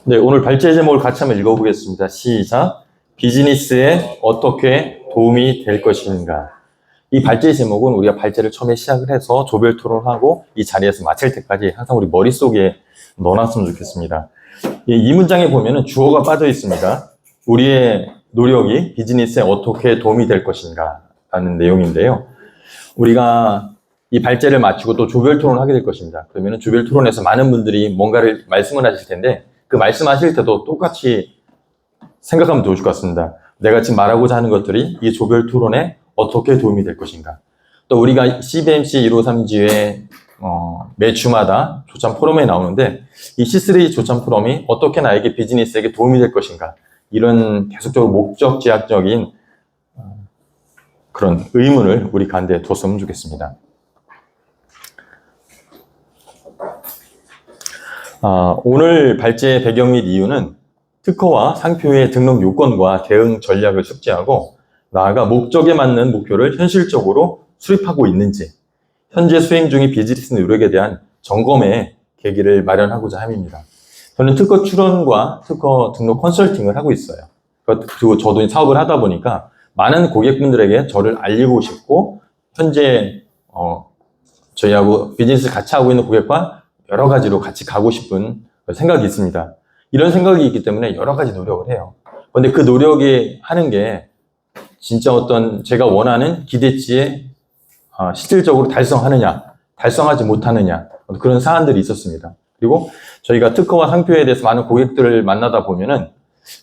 네, 오늘 발제 제목을 같이 한번 읽어보겠습니다. 시작. 비즈니스에 어떻게 도움이 될 것인가. 이 발제 제목은 우리가 발제를 처음에 시작을 해서 조별 토론하고 이 자리에서 마칠 때까지 항상 우리 머릿속에 넣어놨으면 좋겠습니다. 이 문장에 보면은 주어가 빠져 있습니다. 우리의 노력이 비즈니스에 어떻게 도움이 될 것인가 라는 내용인데요. 우리가 이 발제를 마치고 또 조별 토론을 하게 될 것입니다. 그러면은 조별 토론에서 많은 분들이 뭔가를 말씀을 하실 텐데 그 말씀하실 때도 똑같이 생각하면 좋을 것 같습니다. 내가 지금 말하고자 하는 것들이 이 조별 토론에 어떻게 도움이 될 것인가. 또 우리가 CBMC 153G에 매 주마다 조참 포럼에 나오는데 이 C3 조참 포럼이 어떻게 나에게 비즈니스에게 도움이 될 것인가. 이런 계속적으로 목적 지향적인 그런 의문을 우리 가운데 뒀으면 좋겠습니다. 오늘 발제의 배경 및 이유는 특허와 상표의 등록 요건과 대응 전략을 숙지하고 나아가 목적에 맞는 목표를 현실적으로 수립하고 있는지 현재 수행 중인 비즈니스 노력에 대한 점검의 계기를 마련하고자 함입니다. 저는 특허 출원과 특허 등록 컨설팅을 하고 있어요. 그리고 저도 사업을 하다 보니까 많은 고객분들에게 저를 알리고 싶고 현재 저희하고 비즈니스 같이 하고 있는 고객과 여러 가지로 같이 가고 싶은 생각이 있습니다. 이런 생각이 있기 때문에 여러 가지 노력을 해요. 그런데 그 노력이 하는 게 진짜 어떤 제가 원하는 기대치에 실질적으로 달성하느냐, 달성하지 못하느냐 그런 사안들이 있었습니다. 그리고 저희가 특허와 상표에 대해서 많은 고객들을 만나다 보면은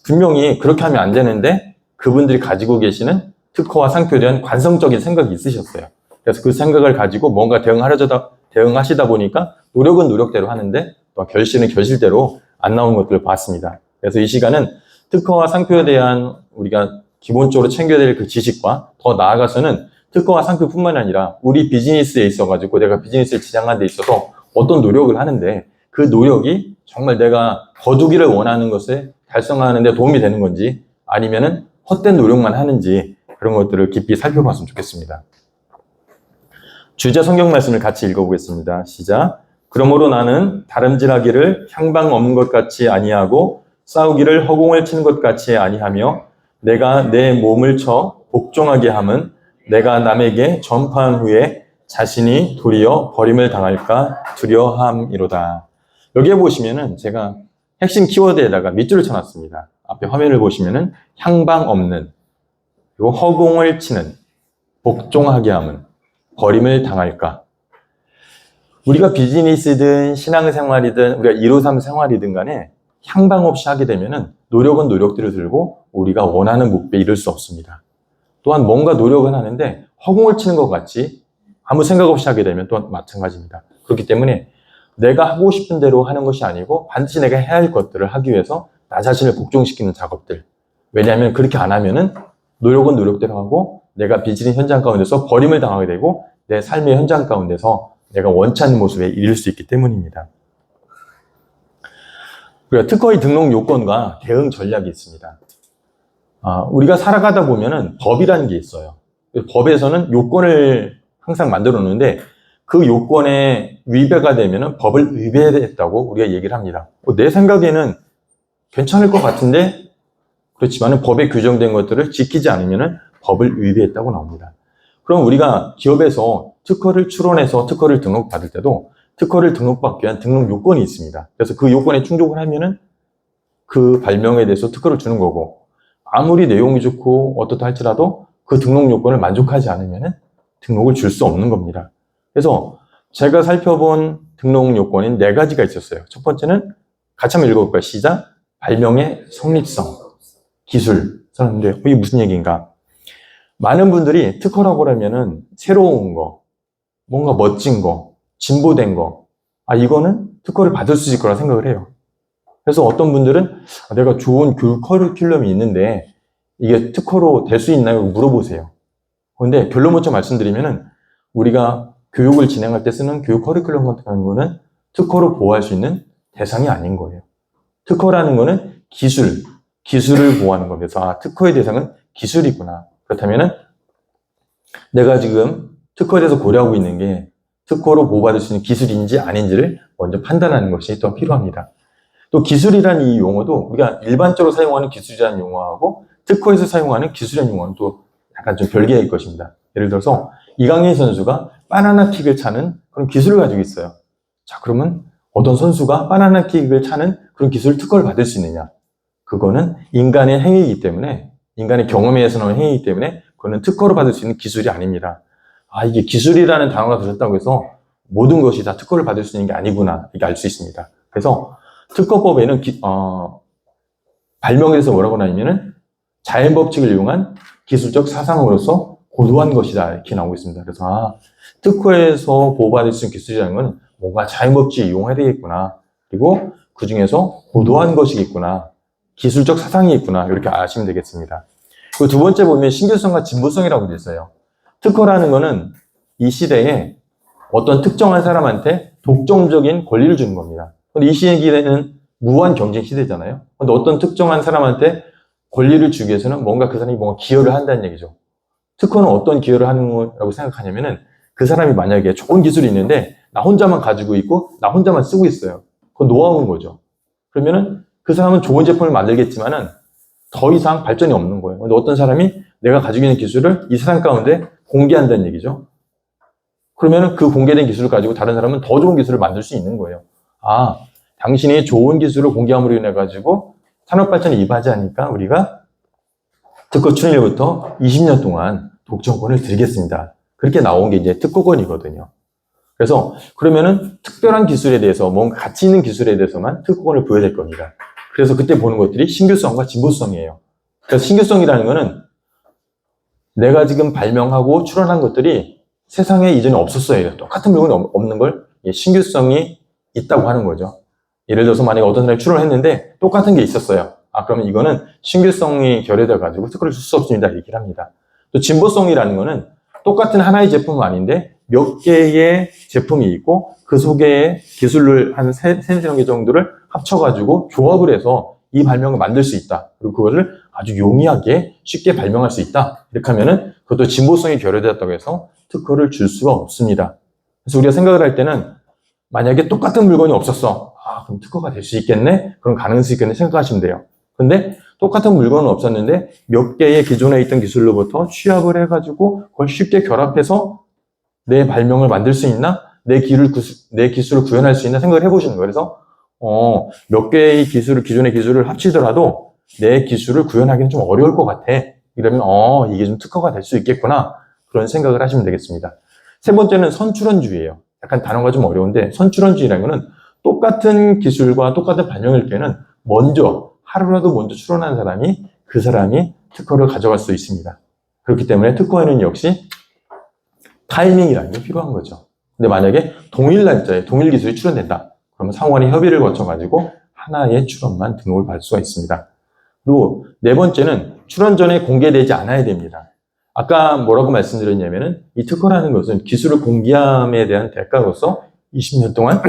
분명히 그렇게 하면 안 되는데 그분들이 가지고 계시는 특허와 상표에 대한 관성적인 생각이 있으셨어요. 그래서 그 생각을 가지고 뭔가 대응하시다 보니까 노력은 노력대로 하는데 또 결실은 결실대로 안 나오는 것들을 봤습니다. 그래서 이 시간은 특허와 상표에 대한 우리가 기본적으로 챙겨야 될 그 지식과 더 나아가서는 특허와 상표뿐만 아니라 우리 비즈니스에 있어가지고 내가 비즈니스를 지향하는 데 있어서 어떤 노력을 하는데 그 노력이 정말 내가 거두기를 원하는 것에 달성하는 데 도움이 되는 건지 아니면은 헛된 노력만 하는지 그런 것들을 깊이 살펴봤으면 좋겠습니다. 주제 성경 말씀을 같이 읽어보겠습니다. 시작. 그러므로 나는 다름질하기를 향방 없는 것 같이 아니하고 싸우기를 허공을 치는 것 같이 아니하며 내가 내 몸을 쳐 복종하게 함은 내가 남에게 전파한 후에 자신이 도리어 버림을 당할까 두려함이로다. 여기에 보시면은 제가 핵심 키워드에다가 밑줄을 쳐놨습니다. 앞에 화면을 보시면은 향방 없는, 그리고 허공을 치는, 복종하게 함은 버림을 당할까. 우리가 비즈니스든 신앙생활이든 우리가 153 생활이든 간에 향방 없이 하게 되면은 노력은 노력대로 들고 우리가 원하는 목표에 이를 수 없습니다. 또한 뭔가 노력은 하는데 허공을 치는 것 같이 아무 생각 없이 하게 되면 또한 마찬가지입니다. 그렇기 때문에 내가 하고 싶은 대로 하는 것이 아니고 반드시 내가 해야 할 것들을 하기 위해서 나 자신을 복종시키는 작업들. 왜냐하면 그렇게 안 하면은 노력은 노력대로 하고 내가 비즈니스 현장 가운데서 버림을 당하게 되고 내 삶의 현장 가운데서 내가 원치 않는 모습에 이를 수 있기 때문입니다. 그리고 특허의 등록 요건과 대응 전략이 있습니다. 우리가 살아가다 보면은 법이라는 게 있어요. 법에서는 요건을 항상 만들어 놓는데 그 요건에 위배가 되면은 법을 위배했다고 우리가 얘기를 합니다. 내 생각에는 괜찮을 것 같은데 그렇지만은 법에 규정된 것들을 지키지 않으면은 법을 위배했다고 나옵니다. 그럼 우리가 기업에서 특허를 출원해서 특허를 등록받을 때도 특허를 등록받기 위한 등록 요건이 있습니다. 그래서 그 요건에 충족을 하면은 그 발명에 대해서 특허를 주는 거고 아무리 내용이 좋고 어떻다 할지라도 그 등록 요건을 만족하지 않으면은 등록을 줄 수 없는 겁니다. 그래서 제가 살펴본 등록 요건인 4가지가 있었어요. 첫 번째는 같이 한번 읽어볼까요? 시작. 발명의 성립성, 기술. 썼는데 이게 무슨 얘기인가? 많은 분들이 특허라고 하면은 새로운 거, 뭔가 멋진 거, 진보된 거, 이거는 특허를 받을 수 있을 거라 생각을 해요. 그래서 어떤 분들은 내가 좋은 교육 커리큘럼이 있는데 이게 특허로 될 수 있나요? 물어보세요. 그런데 결론 먼저 말씀드리면은 우리가 교육을 진행할 때 쓰는 교육 커리큘럼 같은 거는 특허로 보호할 수 있는 대상이 아닌 거예요. 특허라는 거는 기술을 보호하는 거면서 특허의 대상은 기술이구나. 그렇다면은 내가 지금 특허에 대해서 고려하고 있는 게 특허로 보호받을 수 있는 기술인지 아닌지를 먼저 판단하는 것이 더 필요합니다. 또 기술이라는 이 용어도 우리가 일반적으로 사용하는 기술이라는 용어하고 특허에서 사용하는 기술이라는 용어는 또 약간 좀 별개일 것입니다. 예를 들어서 이강인 선수가 바나나 킥을 차는 그런 기술을 가지고 있어요. 자, 그러면 어떤 선수가 바나나 킥을 차는 그런 기술 특허를 받을 수 있느냐? 그거는 인간의 행위이기 때문에, 인간의 경험에 의해서 나오는 행위이기 때문에 그거는 특허로 받을 수 있는 기술이 아닙니다. 아, 이게 기술이라는 단어가 들었다고 해서 모든 것이 다 특허를 받을 수 있는 게 아니구나, 이게 알 수 있습니다. 그래서 특허법에는 발명에 대해서 뭐라고 하냐면은 자연법칙을 이용한 기술적 사상으로서 고도한 것이다, 이렇게 나오고 있습니다. 그래서 특허에서 보호받을 수 있는 기술이라는 건 뭔가 자연법칙을 이용해야 되겠구나, 그리고 그 중에서 고도한 것이겠구나, 기술적 사상이 있구나, 이렇게 아시면 되겠습니다. 그리고 두 번째 보면 신규성과 진보성이라고 되어 있어요. 특허라는 거는 이 시대에 어떤 특정한 사람한테 독점적인 권리를 주는 겁니다. 근데 이 시기에는 무한 경쟁 시대잖아요. 근데 어떤 특정한 사람한테 권리를 주기 위해서는 뭔가 그 사람이 뭔가 기여를 한다는 얘기죠. 특허는 어떤 기여를 하는 거라고 생각하냐면은 그 사람이 만약에 좋은 기술이 있는데 나 혼자만 가지고 있고 나 혼자만 쓰고 있어요. 그건 노하우인 거죠. 그러면은 그 사람은 좋은 제품을 만들겠지만은 더 이상 발전이 없는 거예요. 근데 어떤 사람이 내가 가지고 있는 기술을 이 세상 가운데 공개한다는 얘기죠. 그러면은 그 공개된 기술을 가지고 다른 사람은 더 좋은 기술을 만들 수 있는 거예요. 아, 당신이 좋은 기술을 공개함으로 인해 가지고 산업 발전에 이바지 하니까 우리가 특허 출원일부터 20년 동안 독점권을 드리겠습니다. 그렇게 나온 게 이제 특허권이거든요. 그래서 그러면은 특별한 기술에 대해서 뭔가 가치 있는 기술에 대해서만 특허권을 부여될 겁니다. 그래서 그때 보는 것들이 신규성과 진보성이에요. 그래서 신규성이라는 거는 내가 지금 발명하고 출원한 것들이 세상에 이전에 없었어요. 똑같은 물건이 없는 걸 신규성이 있다고 하는 거죠. 예를 들어서 만약에 어떤 사람이 출원을 했는데 똑같은 게 있었어요. 아, 그러면 이거는 신규성이 결여돼가지고 특허를 줄 수 없습니다, 얘기를 합니다. 또 진보성이라는 거는 똑같은 하나의 제품은 아닌데 몇 개의 제품이 있고 그 속에 기술을 한 세네 개 정도를 합쳐가지고 조합을 해서 이 발명을 만들 수 있다. 그리고 그거를 아주 용이하게 쉽게 발명할 수 있다. 이렇게 하면은 그것도 진보성이 결여되었다고 해서 특허를 줄 수가 없습니다. 그래서 우리가 생각을 할 때는 만약에 똑같은 물건이 없었어. 아, 그럼 특허가 될 수 있겠네? 그런 가능성이 있겠네 생각하시면 돼요. 근데 똑같은 물건은 없었는데 몇 개의 기존에 있던 기술로부터 취합을 해가지고 그걸 쉽게 결합해서 내 발명을 만들 수 있나? 내 기술을 구현할 수 있나 생각을 해보시는 거예요. 그래서 몇 개의 기존의 기술을 합치더라도 내 기술을 구현하기는 좀 어려울 것 같아. 이러면 이게 좀 특허가 될 수 있겠구나. 그런 생각을 하시면 되겠습니다. 세 번째는 선출원주의예요. 약간 단어가 좀 어려운데 선출원주의라는 거는 똑같은 기술과 똑같은 발명일 때는 하루라도 먼저 출원한 사람이 그 사람이 특허를 가져갈 수 있습니다. 그렇기 때문에 특허에는 역시 타이밍이라는 게 필요한 거죠. 근데 만약에 동일 날짜에 동일 기술이 출원된다. 그러면 상호간의 협의를 거쳐가지고 하나의 출원만 등록을 받을 수가 있습니다. 그리고 네 번째는 출원 전에 공개되지 않아야 됩니다. 아까 뭐라고 말씀드렸냐면은 이 특허라는 것은 기술을 공개함에 대한 대가로서 20년 동안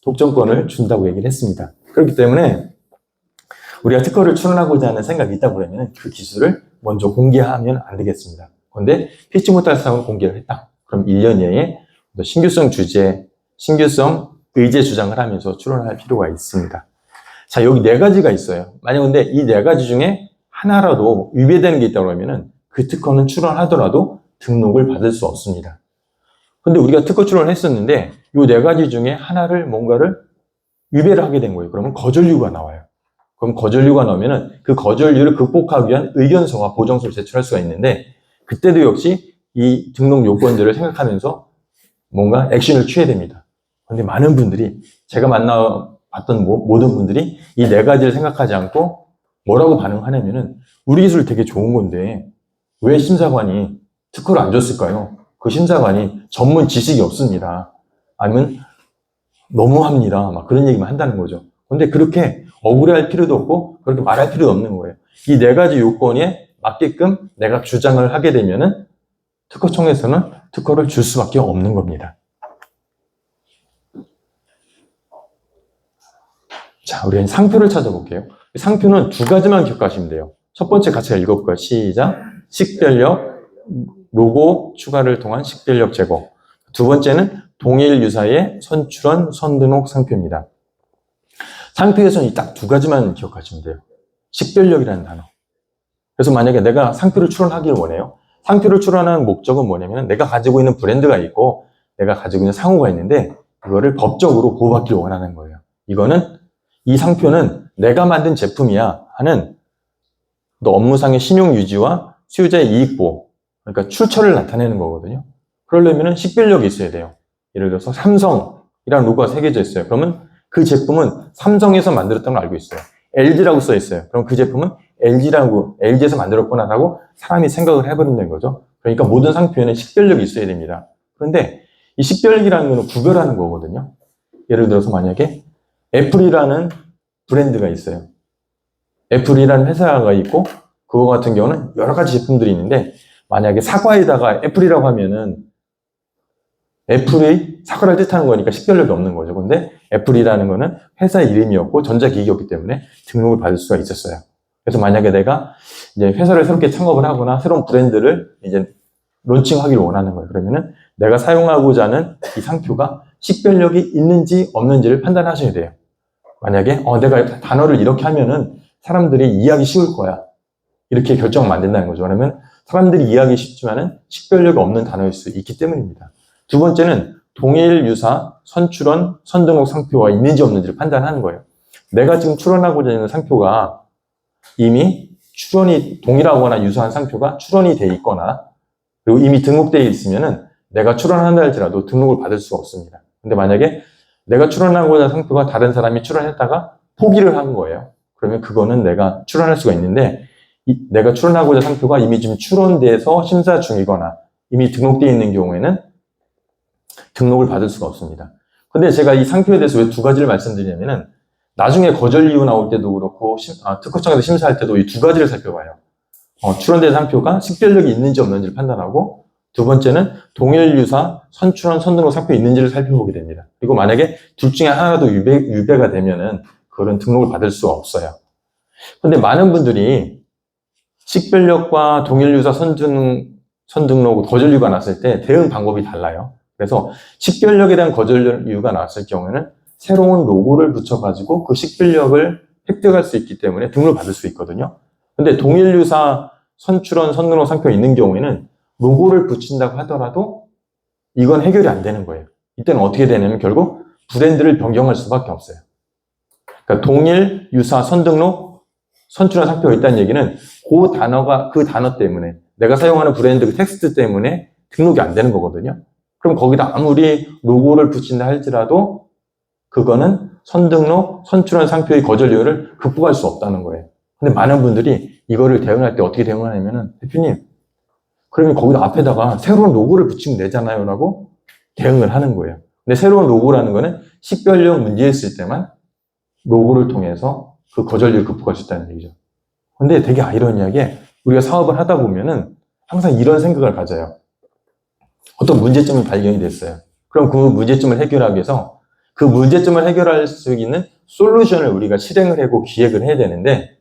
독점권을 준다고 얘기를 했습니다. 그렇기 때문에 우리가 특허를 출원하고자 하는 생각이 있다 그러면 그 기술을 먼저 공개하면 안 되겠습니다. 그런데 피치 못할 사항을 공개를 했다. 그럼 1년 내에 신규성 의제 주장을 하면서 출원할 필요가 있습니다. 자, 여기 네 가지가 있어요. 만약 근데 이 네 가지 중에 하나라도 위배되는 게 있다고 하면은 그 특허는 출원하더라도 등록을 받을 수 없습니다. 근데 우리가 특허 출원을 했었는데 이 네 가지 중에 하나를 뭔가를 위배를 하게 된 거예요. 그러면 거절료가 나와요. 그럼 거절료가 나오면은 그 거절료를 극복하기 위한 의견서와 보정서를 제출할 수가 있는데 그때도 역시 이 등록 요건들을 생각하면서 뭔가 액션을 취해야 됩니다. 그런데 많은 분들이 제가 만나봤던 모든 분들이 이 네 가지를 생각하지 않고 뭐라고 반응하냐면은 우리 기술 되게 좋은 건데 왜 심사관이 특허를 안 줬을까요? 그 심사관이 전문 지식이 없습니다. 아니면 너무합니다. 막 그런 얘기만 한다는 거죠. 근데 그렇게 억울해할 필요도 없고 그렇게 말할 필요도 없는 거예요. 이 네 가지 요건에 맞게끔 내가 주장을 하게 되면은 특허청에서는 특허를 줄 수밖에 없는 겁니다. 자, 우리는 상표를 찾아볼게요. 상표는 두 가지만 기억하시면 돼요. 첫 번째 같이 읽어볼까요? 시작. 식별력, 로고 추가를 통한 식별력 제거. 두 번째는 동일 유사의 선출원, 선등록 상표입니다. 상표에서는 딱 두 가지만 기억하시면 돼요. 식별력이라는 단어. 그래서 만약에 내가 상표를 출원하기를 원해요. 상표를 출원하는 목적은 뭐냐면 내가 가지고 있는 브랜드가 있고 내가 가지고 있는 상호가 있는데 그거를 법적으로 보호받기를 원하는 거예요. 이거는 이 상표는 내가 만든 제품이야 하는 또 업무상의 신용 유지와 수요자의 이익 보호, 그러니까 출처를 나타내는 거거든요. 그러려면 식별력이 있어야 돼요. 예를 들어서 삼성이라는 로고가 새겨져 있어요. 그러면 그 제품은 삼성에서 만들었다는 걸 알고 있어요. LG라고 써 있어요. 그럼 그 제품은 LG에서 만들었구나라고 사람이 생각을 해버리는 거죠. 그러니까 모든 상표에는 식별력이 있어야 됩니다. 그런데 이 식별력이라는 거는 구별하는 거거든요. 예를 들어서 만약에 애플이라는 브랜드가 있어요. 애플이라는 회사가 있고 그거 같은 경우는 여러 가지 제품들이 있는데 만약에 사과에다가 애플이라고 하면은 애플이 사과를 뜻하는 거니까 식별력이 없는 거죠. 근데 애플이라는 거는 회사 이름이었고 전자기기였기 때문에 등록을 받을 수가 있었어요. 그래서 만약에 내가 이제 회사를 새롭게 창업을 하거나 새로운 브랜드를 이제 론칭하기를 원하는 거예요. 그러면은 내가 사용하고자 하는 이 상표가 식별력이 있는지 없는지를 판단하셔야 돼요. 만약에 내가 단어를 이렇게 하면은 사람들이 이해하기 쉬울 거야. 이렇게 결정을 만든다는 거죠. 그러면 사람들이 이해하기 쉽지만은 식별력이 없는 단어일 수 있기 때문입니다. 두 번째는 동일 유사 선출원, 선등록 상표가 있는지 없는지를 판단하는 거예요. 내가 지금 출원하고자 하는 상표가 이미 출원이 동일하거나 유사한 상표가 출원이 돼 있거나 그리고 이미 등록되어 있으면은 내가 출원한다 할지라도 등록을 받을 수가 없습니다. 근데 만약에 내가 출원하고자 하는 상표가 다른 사람이 출원했다가 포기를 한 거예요. 그러면 그거는 내가 출원할 수가 있는데 내가 출원하고자 하는 상표가 이미 지금 출원돼서 심사 중이거나 이미 등록되어 있는 경우에는 등록을 받을 수가 없습니다. 근데 제가 이 상표에 대해서 왜 두 가지를 말씀드리냐면은 나중에 거절 이유 나올 때도 그렇고 특허청에서 심사할 때도 이 두 가지를 살펴봐요. 출원된 상표가 식별력이 있는지 없는지를 판단하고 두 번째는 동일 유사 선출원 선등록 상표 있는지를 살펴보게 됩니다. 그리고 만약에 둘 중에 하나라도 유배가 되면은 그런 등록을 받을 수가 없어요. 근데 많은 분들이 식별력과 동일 유사 선등록 거절 이유가 났을 때 대응 방법이 달라요. 그래서 식별력에 대한 거절 이유가 나왔을 경우에는 새로운 로고를 붙여가지고 그 식별력을 획득할 수 있기 때문에 등록을 받을 수 있거든요. 근데 동일 유사 선출원, 선등록 상표가 있는 경우에는 로고를 붙인다고 하더라도 이건 해결이 안 되는 거예요. 이때는 어떻게 되냐면 결국 브랜드를 변경할 수밖에 없어요. 그러니까 동일 유사 선등록 선출원 상표가 있다는 얘기는 그 단어 때문에 내가 사용하는 브랜드 그 텍스트 때문에 등록이 안 되는 거거든요. 그럼 거기다 아무리 로고를 붙인다 할지라도 그거는 선등록, 선출원 상표의 거절 이유를 극복할 수 없다는 거예요. 근데 많은 분들이 이거를 대응할 때 어떻게 대응하냐면은 대표님, 그러면 거기다 앞에다가 새로운 로고를 붙이면 되잖아요 라고 대응을 하는 거예요. 근데 새로운 로고라는 거는 식별력 문제 있을 때만 로고를 통해서 그 거절 이유를 극복할 수 있다는 얘기죠. 근데 되게 아이러니하게 우리가 사업을 하다 보면은 항상 이런 생각을 가져요. 어떤 문제점이 발견이 됐어요. 그럼 그 문제점을 해결하기 위해서 그 문제점을 해결할 수 있는 솔루션을 우리가 실행을 하고 기획을 해야 되는데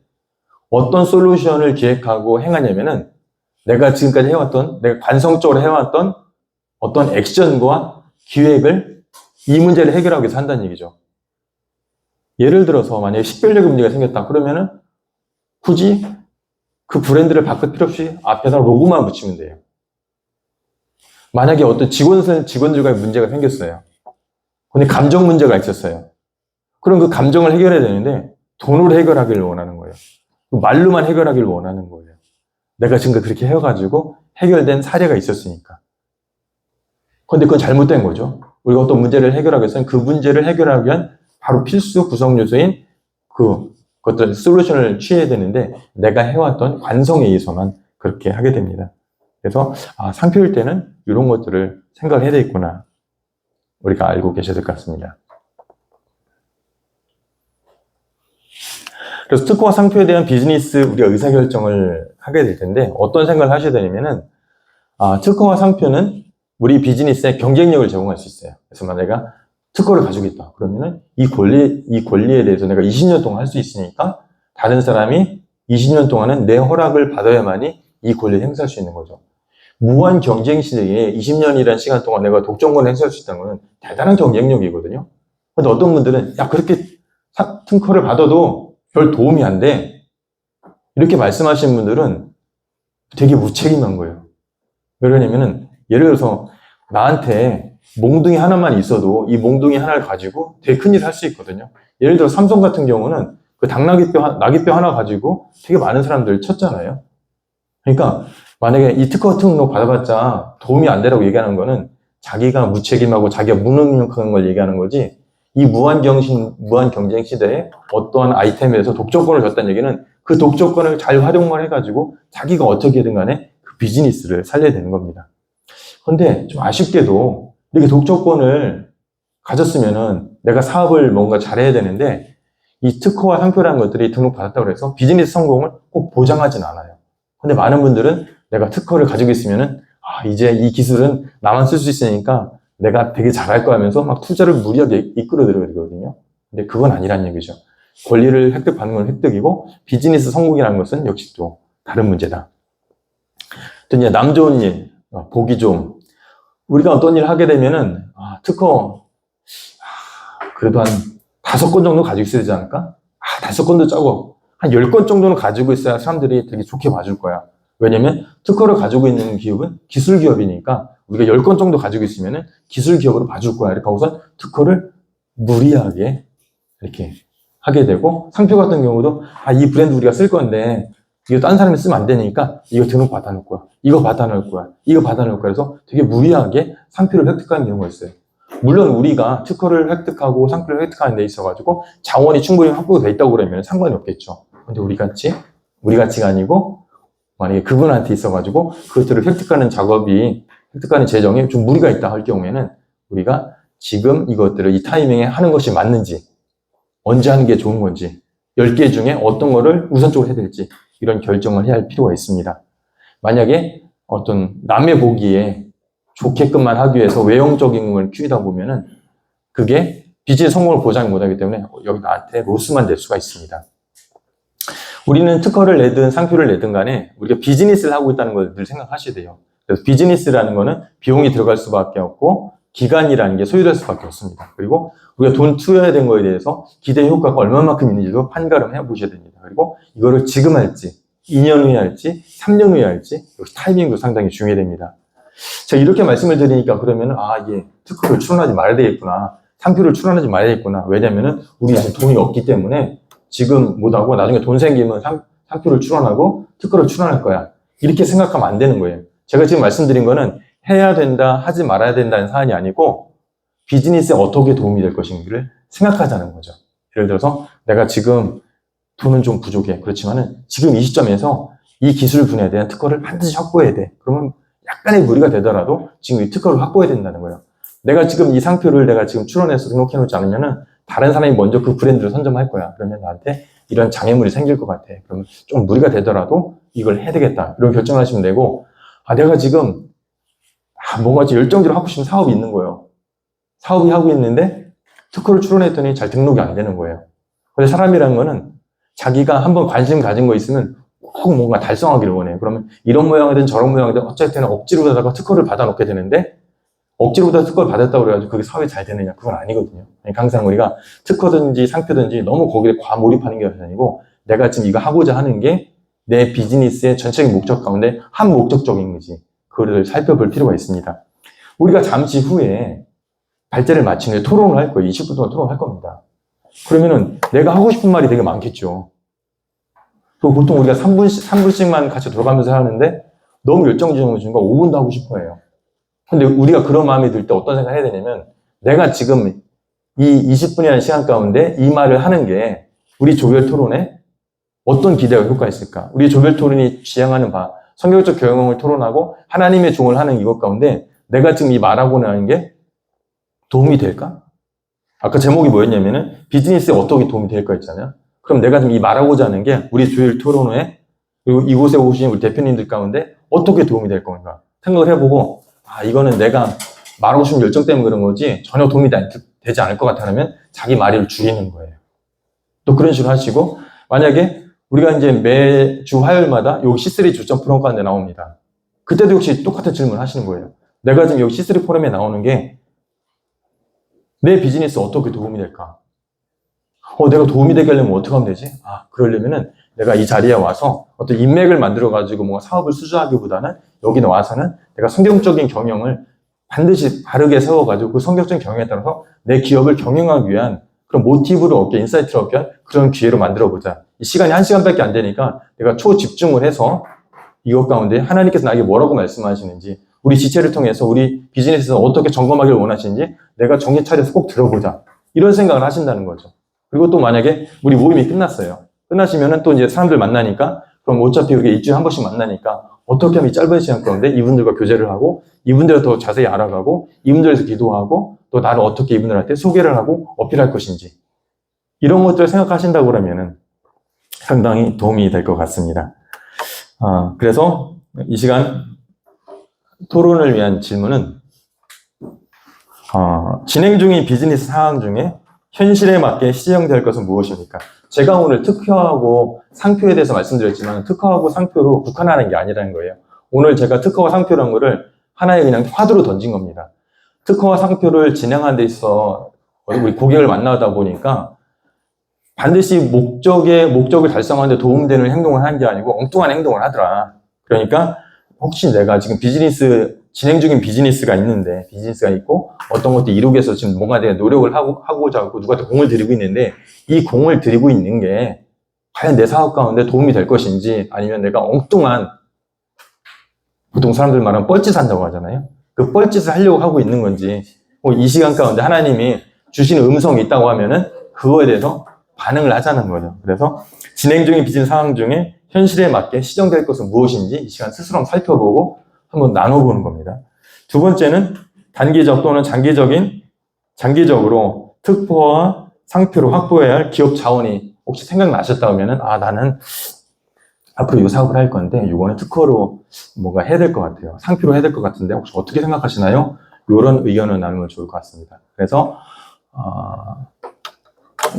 어떤 솔루션을 기획하고 행하냐면은 내가 지금까지 내가 관성적으로 해왔던 어떤 액션과 기획을 이 문제를 해결하기 위해서 한다는 얘기죠. 예를 들어서 만약에 식별력의 문제가 생겼다 그러면은 굳이 그 브랜드를 바꿀 필요 없이 앞에다 로고만 붙이면 돼요. 만약에 어떤 직원들과의 문제가 생겼어요. 근데 감정 문제가 있었어요. 그럼 그 감정을 해결해야 되는데 돈으로 해결하기를 원하는 거예요. 말로만 해결하기를 원하는 거예요. 내가 지금까지 그렇게 해가지고 해결된 사례가 있었으니까. 근데 그건 잘못된 거죠. 우리가 어떤 문제를 해결하기 위해서는 그 문제를 해결하기 위한 바로 필수 구성 요소인 그것들 솔루션을 취해야 되는데 내가 해왔던 관성에 의해서만 그렇게 하게 됩니다. 그래서 상표일 때는 이런 것들을 생각을 해야 되겠구나. 우리가 알고 계셔야 될 것 같습니다. 그래서 특허와 상표에 대한 비즈니스 우리가 의사결정을 하게 될 텐데 어떤 생각을 하셔야 되냐면은 특허와 상표는 우리 비즈니스에 경쟁력을 제공할 수 있어요. 그래서 만약 내가 특허를 가지고 있다. 그러면은 이 권리에 대해서 내가 20년 동안 할 수 있으니까 다른 사람이 20년 동안은 내 허락을 받아야만이 이 권리를 행사할 수 있는 거죠. 무한 경쟁 시대에 20년이라는 시간 동안 내가 독점권을 행사할 수 있다는 건 대단한 경쟁력이거든요. 근데 어떤 분들은 야 그렇게 특허를 받아도 별 도움이 안 돼. 이렇게 말씀하시는 분들은 되게 무책임한 거예요. 왜 그러냐면은 예를 들어서 나한테 몽둥이 하나만 있어도 이 몽둥이 하나를 가지고 되게 큰일을 할 수 있거든요. 예를 들어 삼성 같은 경우는 그 나기뼈 하나 가지고 되게 많은 사람들 쳤잖아요. 그러니까 만약에 이 특허 등록 받아봤자 도움이 안 되라고 얘기하는 거는 자기가 무책임하고 자기가 무능력한 걸 얘기하는 거지, 이 무한 경쟁 시대에 어떠한 아이템에 대해서 독점권을 줬다는 얘기는 그 독점권을 잘 활용만 해가지고 자기가 어떻게든 간에 그 비즈니스를 살려야 되는 겁니다. 근데 좀 아쉽게도 이렇게 독점권을 가졌으면은 내가 사업을 뭔가 잘해야 되는데 이 특허와 상표라는 것들이 등록받았다고 해서 비즈니스 성공을 꼭 보장하진 않아요. 근데 많은 분들은 내가 특허를 가지고 있으면은 이제 이 기술은 나만 쓸 수 있으니까 내가 되게 잘할 거 하면서 막 투자를 무리하게 이끌어 들어가거든요. 근데 그건 아니란 얘기죠. 권리를 획득받는 건 획득이고 비즈니스 성공이라는 것은 역시 또 다른 문제다. 또 이제 남 좋은 일, 보기 좀. 우리가 어떤 일을 하게 되면은 특허 그래도 한 5건 정도 가지고 있어야 되지 않을까? 5건도 짜고 한 10건 정도는 가지고 있어야 사람들이 되게 좋게 봐줄 거야. 왜냐면 특허를 가지고 있는 기업은 기술 기업이니까 우리가 10건 정도 가지고 있으면은 기술 기업으로 봐줄 거야. 이렇게 하고서 특허를 무리하게 이렇게 하게 되고, 상표 같은 경우도 이 브랜드 우리가 쓸 건데 이거 딴 사람이 쓰면 안 되니까 이거 등록 받아놓을 거야. 이거 받아놓을 거야. 이거 받아놓을 거야. 그래서 되게 무리하게 상표를 획득하는 경우가 있어요. 물론 우리가 특허를 획득하고 상표를 획득하는 데 있어가지고 자원이 충분히 확보가 돼 있다고 그러면 상관이 없겠죠. 근데 우리 같이가 아니고 만약에 그분한테 있어가지고 그것들을 획득하는 재정에 좀 무리가 있다 할 경우에는 우리가 지금 이것들을 이 타이밍에 하는 것이 맞는지, 언제 하는 게 좋은 건지, 10개 중에 어떤 거를 우선적으로 해야 될지 이런 결정을 해야 할 필요가 있습니다. 만약에 어떤 남의 보기에 좋게끔만 하기 위해서 외형적인 걸 키우다 보면은 그게 비즈니스 성공을 보장 못하기 때문에 여기 나한테 로스만 될 수가 있습니다. 우리는 특허를 내든 상표를 내든 간에 우리가 비즈니스를 하고 있다는 걸 늘 생각하셔야 돼요. 그래서 비즈니스라는 거는 비용이 들어갈 수밖에 없고 기간이라는 게 소요될 수밖에 없습니다. 그리고 우리가 돈 투여해야 된 거에 대해서 기대 효과가 얼마만큼 있는지도 판가름 해보셔야 됩니다. 그리고 이거를 지금 할지, 2년 후에 할지, 3년 후에 할지, 역시 타이밍도 상당히 중요됩니다. 자, 이렇게 말씀을 드리니까 그러면은 이게 특허를 출원하지 말아야 되겠구나, 상표를 출원하지 말아야 되겠구나. 왜냐면은 우리 지금 돈이 없기 때문에 지금 못하고 나중에 돈 생기면 상표를 출원하고 특허를 출원할 거야, 이렇게 생각하면 안 되는 거예요. 제가 지금 말씀드린 거는 해야 된다, 하지 말아야 된다는 사안이 아니고 비즈니스에 어떻게 도움이 될 것인지를 생각하자는 거죠. 예를 들어서 내가 지금 돈은 좀 부족해. 그렇지만은 지금 이 시점에서 이 기술 분야에 대한 특허를 반드시 확보해야 돼. 그러면 약간의 무리가 되더라도 지금 이 특허를 확보해야 된다는 거예요. 내가 지금 이 상표를 내가 지금 출원해서 등록해 놓지 않으면은 다른 사람이 먼저 그 브랜드를 선점할 거야. 그러면 나한테 이런 장애물이 생길 것 같아. 그러면 좀 무리가 되더라도 이걸 해야 되겠다, 이런 결정을 하시면 되고, 내가 지금 뭔가 열정적으로 하고 싶은 사업이 있는 거예요. 사업이 하고 있는데 특허를 출원했더니 잘 등록이 안 되는 거예요. 근데 사람이라는 거는 자기가 한번 관심 가진 거 있으면 꼭 뭔가 달성하기를 원해요. 그러면 이런 모양이든 저런 모양이든 어쨌든 억지로 다가 특허를 받아놓게 되는데, 억지로 다 특허를 받았다고 그래가지고 그게 사업이 잘 되느냐? 그건 아니거든요. 그러니까 항상 우리가 특허든지 상표든지 너무 거기에 과몰입하는 게 아니고 내가 지금 이거 하고자 하는 게 내 비즈니스의 전체적인 목적 가운데 한 목적적인 거지. 그거를 살펴볼 필요가 있습니다. 우리가 잠시 후에 발제를 마친 후에 토론을 할 거예요. 20분 동안 토론을 할 겁니다. 그러면은 내가 하고 싶은 말이 되게 많겠죠. 보통 우리가 3분씩만 같이 돌아가면서 하는데 너무 열정적인 순간 5분도 하고 싶어 해요. 근데 우리가 그런 마음이 들 때 어떤 생각을 해야 되냐면, 내가 지금 이 20분이라는 시간 가운데 이 말을 하는 게 우리 조별 토론에 어떤 기대와 효과가 있을까? 우리 조별 토론이 지향하는 바, 성경적 경영을 토론하고 하나님의 종을 하는 이것 가운데 내가 지금 이 말하고 나는 게 도움이 될까? 아까 제목이 뭐였냐면은 비즈니스에 어떻게 도움이 될까 했잖아요. 그럼 내가 지금 이 말하고자 하는 게 우리 조별 토론회, 그리고 이곳에 오신 우리 대표님들 가운데 어떻게 도움이 될 건가 생각을 해보고, 이거는 내가 말하고 싶은 열정 때문에 그런 거지 전혀 도움이 되지 않을 것 같다면 자기 말을 줄이는 거예요. 또 그런 식으로 하시고, 만약에 우리가 이제 매주 화요일마다 요 C3 주점 프로그램 가운데 나옵니다. 그때도 역시 똑같은 질문 하시는 거예요. 내가 지금 여기 C3 포럼에 나오는 게 내 비즈니스 어떻게 도움이 될까? 내가 도움이 되게 하려면 어떻게 하면 되지? 그러려면은 내가 이 자리에 와서 어떤 인맥을 만들어가지고 뭔가 사업을 수주하기보다는 여기는 와서는 내가 성경적인 경영을 반드시 바르게 세워가지고 그 성경적인 경영에 따라서 내 기업을 경영하기 위한 그런 모티브를 얻게, 인사이트를 얻게 한 그런 기회로 만들어보자. 이 시간이 1시간밖에 안 되니까 내가 초집중을 해서 이것 가운데 하나님께서 나에게 뭐라고 말씀하시는지, 우리 지체를 통해서 우리 비즈니스에서 어떻게 점검하기를 원하시는지 내가 정신 차려서 꼭 들어보자. 이런 생각을 하신다는 거죠. 그리고 또 만약에 우리 모임이 끝났어요. 끝나시면은 또 이제 사람들 만나니까, 그럼 어차피 우리가 일주일에 한 번씩 만나니까 어떻게 하면 이 짧은 시간 가운데 이분들과 교제를 하고, 이분들을 더 자세히 알아가고, 이분들에서 기도하고, 또 나를 어떻게 이분들한테 소개를 하고 어필할 것인지, 이런 것들을 생각하신다고 그러면은 상당히 도움이 될 것 같습니다. 그래서 이 시간 토론을 위한 질문은, 진행 중인 비즈니스 상황 중에 현실에 맞게 시정될 것은 무엇입니까? 제가 오늘 특허하고 상표에 대해서 말씀드렸지만 특허하고 상표로 국한하는 게 아니라는 거예요. 오늘 제가 특허와 상표라는 거를 하나의 그냥 화두로 던진 겁니다. 특허와 상표를 진행하는 데 있어 우리 고객을 만나다 보니까 반드시 목적을 달성하는 데 도움되는 행동을 하는 게 아니고 엉뚱한 행동을 하더라. 그러니까 혹시 내가 지금 진행 중인 비즈니스가 있고 어떤 것도 이루기 위해서 지금 뭔가 내가 노력을 하고자 하고 누구한테 공을 들이고 있는데, 이 공을 들이고 있는 게 과연 내 사업 가운데 도움이 될 것인지, 아니면 내가 엉뚱한, 보통 사람들 말하면 뻘짓 한다고 하잖아요. 그 뻘짓을 하려고 하고 있는 건지, 이 시간 가운데 하나님이 주시는 음성이 있다고 하면은 그거에 대해서 반응을 하자는 거죠. 그래서 진행 중인 비즈니스 상황 중에 현실에 맞게 시정될 것은 무엇인지 이 시간 스스로 한번 살펴보고 한번 나눠보는 겁니다. 두 번째는 단기적 또는 장기적으로 특허와 상표를 확보해야 할 기업 자원이 혹시 생각나셨다 하면은, 나는 앞으로 이 사업을 할 건데 이거는 특허로 뭔가 해야 될 것 같아요. 상표로 해야 될 것 같은데 혹시 어떻게 생각하시나요? 이런 의견을 나누면 좋을 것 같습니다. 그래서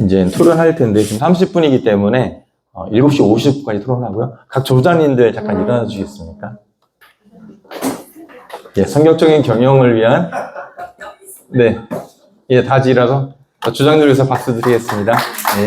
이제 토론할 텐데 지금 30분이기 때문에 7시 50분까지 토론하고요. 각 조장님들 잠깐 일어나 주시겠습니까? 성격적인 경영을 위한 다지라서 조장님께서 박수 드리겠습니다. 네.